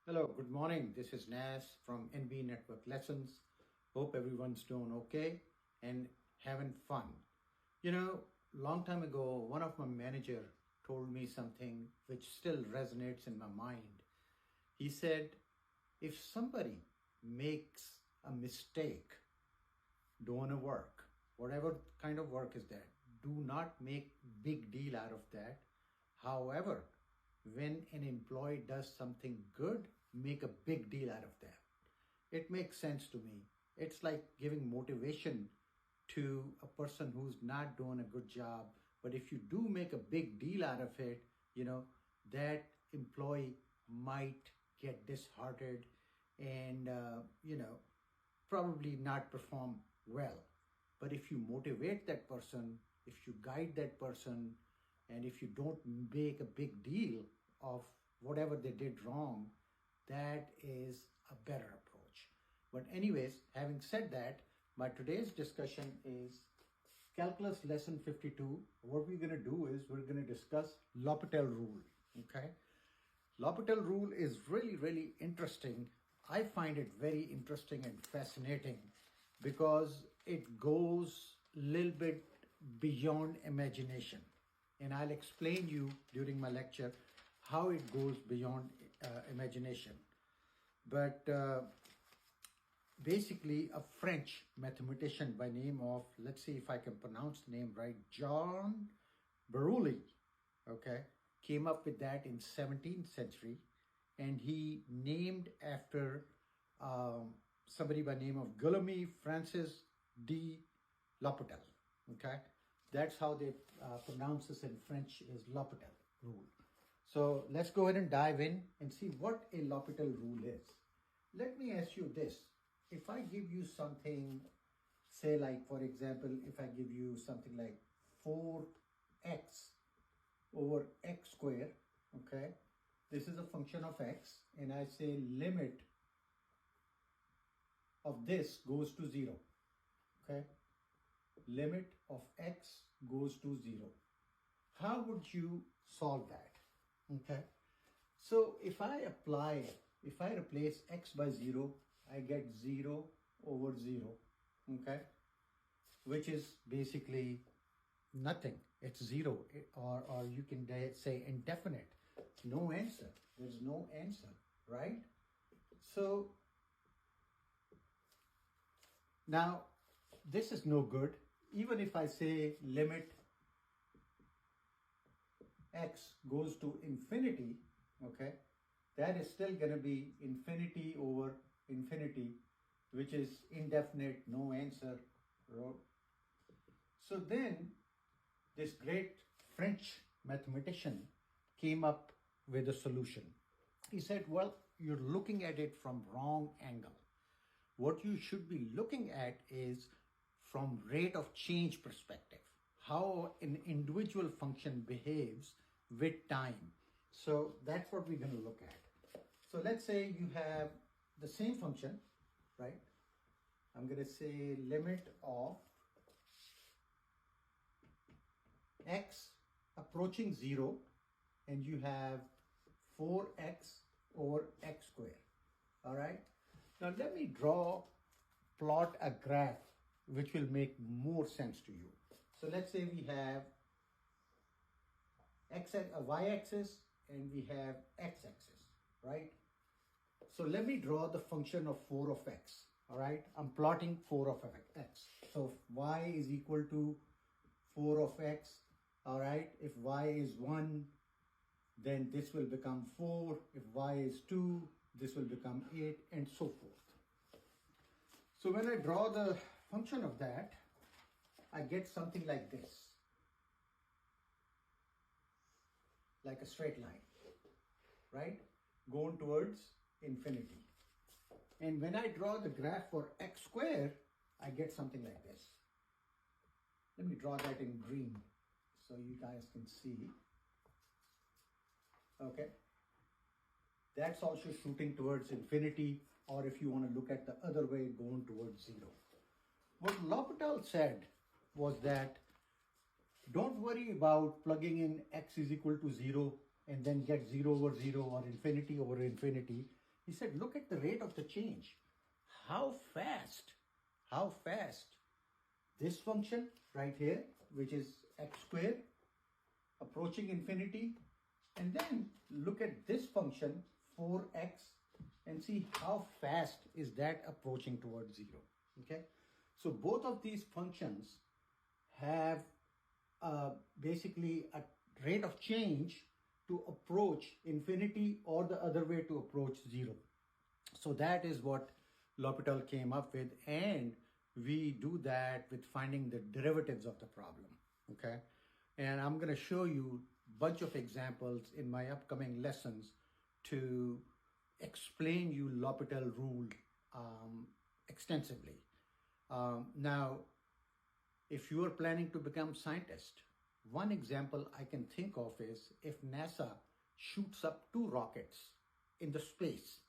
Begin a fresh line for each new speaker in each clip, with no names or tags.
Hello, good morning. This is Nas from NB Network Lessons. Hope everyone's doing okay and having fun. Long time ago, one of my manager told me something which still resonates in my mind. He said, if somebody makes a mistake doing a work, whatever kind of work is that, do not make big deal out of that. However, when an employee does something good, make a big deal out of that. It makes sense to me. It's like giving motivation to a person who's not doing a good job. But if you do make a big deal out of it, that employee might get disheartened and, probably not perform well. But if you motivate that person, if you guide that person, and if you don't make a big deal of whatever they did wrong, that is a better approach. But anyways, having said that, my today's discussion is Calculus Lesson 52. What we're going to do is we're going to discuss L'Hopital rule. Okay? L'Hopital rule is really, really interesting. I find it very interesting and fascinating because it goes a little bit beyond imagination. And I'll explain you during my lecture how it goes beyond imagination. But basically a French mathematician by name of, let's see if I can pronounce the name right, Jean Broglie, okay, came up with that in 17th century, and he named after somebody by name of Guillaume Francis de L'Hopital, okay. That's how they pronounce this in French, is L'Hopital rule. So let's go ahead and dive in and see what a L'Hopital rule is. Let me ask you this. If I give you something, say like, for example, if I give you something like 4x over x squared, okay, this is a function of x, and I say limit of this goes to 0, okay, limit of x goes to 0. How would you solve that? Okay, so if I replace x by 0, I get 0 over 0, okay, which is basically nothing. It's 0, or you can say indefinite. No answer. There's no answer, right? So now this is no good. Even if I say limit x goes to infinity, okay, that is still going to be infinity over infinity, which is indefinite, no answer. So then this great French mathematician came up with a solution. He said, well, you're looking at it from wrong angle. What you should be looking at is from rate of change perspective, how an individual function behaves with time. So that's what we're going to look at. So let's say you have the same function, right? I'm going to say limit of x approaching 0, and you have 4x over x squared. All right. Now let me plot a graph which will make more sense to you. So let's say we have y-axis and we have x-axis, right? So let me draw the function of 4 of x, all right? I'm plotting 4 of x. So if y is equal to 4 of x, all right? If y is 1, then this will become 4. If y is 2, this will become 8, and so forth. So when I draw the function of that, I get something like this, like a straight line, right? Going towards infinity. And when I draw the graph for x squared, I get something like this. Let me draw that in green so you guys can see. Okay. That's also shooting towards infinity, or if you want to look at the other way, going towards 0. What L'Hopital said was that don't worry about plugging in x is equal to 0 and then get 0 over 0 or infinity over infinity. He said, look at the rate of the change. How fast this function right here, which is x squared, approaching infinity, and then look at this function 4x and see how fast is that approaching towards 0. Okay, so both of these functions have basically a rate of change to approach infinity or the other way to approach 0. So that is what L'Hopital came up with, and we do that with finding the derivatives of the problem. Okay, and I'm going to show you a bunch of examples in my upcoming lessons to explain you L'Hopital rule extensively. Now, if you are planning to become scientist, one example I can think of is if NASA shoots up 2 rockets in the space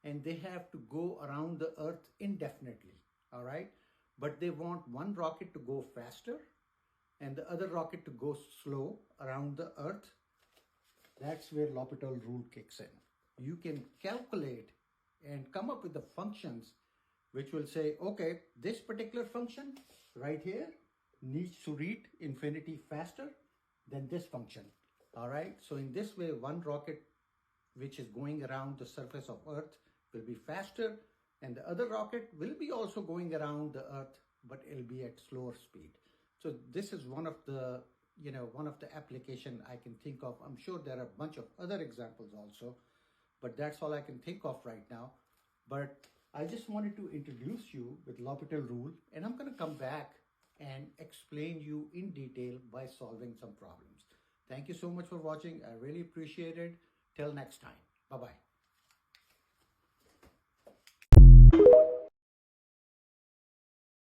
and they have to go around the Earth indefinitely, all right? But they want one rocket to go faster and the other rocket to go slow around the Earth. That's where L'Hopital rule kicks in. You can calculate and come up with the functions which will say, okay, this particular function right here needs to reach infinity faster than this function. All right, so in this way, one rocket which is going around the surface of Earth will be faster, and the other rocket will be also going around the Earth, but it'll be at slower speed. So this is one of the application I can think of. I'm sure there are a bunch of other examples also, but that's all I can think of right now. But I just wanted to introduce you with L'Hopital rule, and I'm going to come back and explain you in detail by solving some problems. Thank you so much for watching. I really appreciate it. Till next time. Bye-bye.